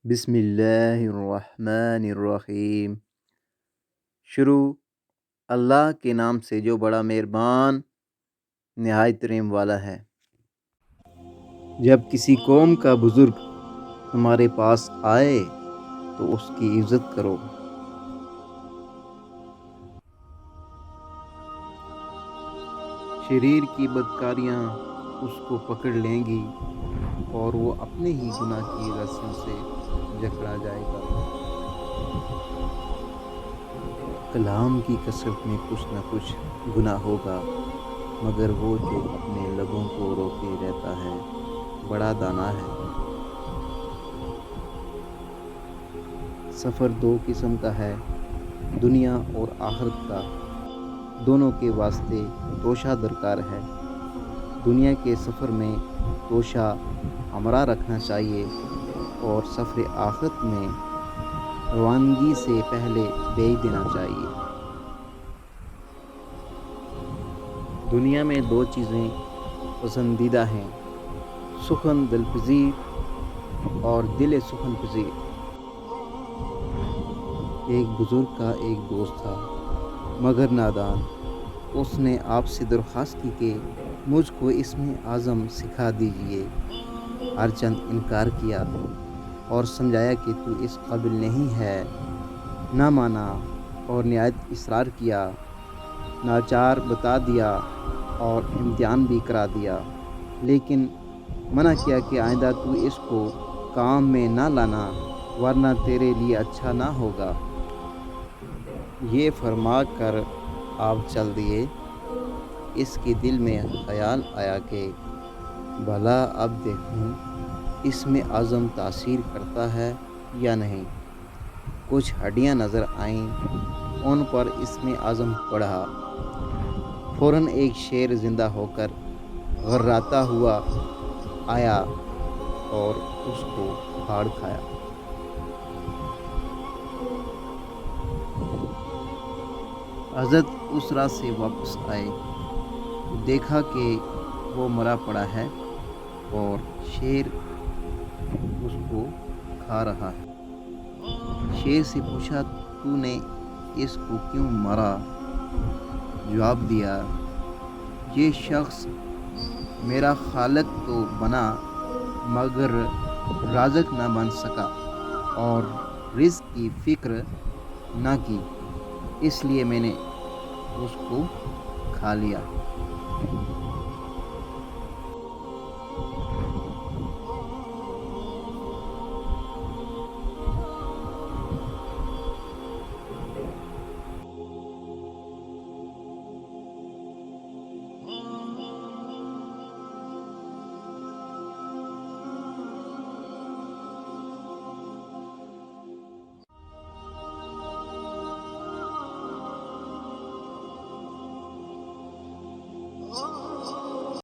بسم اللہ الرحمن الرحیم۔ شروع اللہ کے نام سے جو بڑا مہربان نہایت رحم والا ہے۔ جب کسی قوم کا بزرگ تمہارے پاس آئے تو اس کی عزت کرو۔ شریر کی بدکاریاں اس کو پکڑ لیں گی اور وہ اپنے ہی گناہ کی رسیوں سے جکڑا جائے گا۔ کلام کی کثرت میں کچھ نہ کچھ گناہ ہوگا، مگر وہ جو اپنے لبوں کو روکے رہتا ہے بڑا دانا ہے۔ سفر دو قسم کا ہے، دنیا اور آخرت کا۔ دونوں کے واسطے توشہ درکار ہے۔ دنیا کے سفر میں توشہ ہمراہ رکھنا چاہیے اور سفر آخرت میں روانگی سے پہلے بھیج دینا چاہیے۔ دنیا میں دو چیزیں پسندیدہ ہیں، سخن دل پذیر اور دل سخن پذیر۔ ایک بزرگ کا ایک دوست تھا مگر نادان۔ اس نے آپ سے درخواست کی کہ مجھ کو اسم اعظم سکھا دیجیے۔ ہر چند انکار کیا اور سمجھایا کہ تو اس قابل نہیں ہے، نہ مانا اور نہایت اصرار کیا۔ ناچار بتا دیا اور امتحان بھی کرا دیا، لیکن منع کیا کہ آئندہ تو اس کو کام میں نہ لانا ورنہ تیرے لیے اچھا نہ ہوگا۔ یہ فرما کر آپ چل دیے۔ اس کے دل میں خیال آیا کہ بھلا اب دیکھوں اسم اعظم تاثیر کرتا ہے یا نہیں۔ کچھ ہڈیاں نظر آئیں، ان پر اسم اعظم پڑھا۔ فوراً ایک شیر زندہ ہو کر غراتا ہوا آیا اور اس کو پھاڑ کھایا۔ حضرت اس رات سے واپس آئے تو دیکھا کہ وہ مرا پڑا ہے اور شیر اس کو کھا رہا ہے۔ شیر سے پوچھا، تو نے اس کو کیوں مارا؟ جواب دیا، یہ شخص میرا خالق تو بنا مگر رازق نہ بن سکا اور رزق کی فکر نہ کی، اس لیے میں نے اس کو کھا لیا۔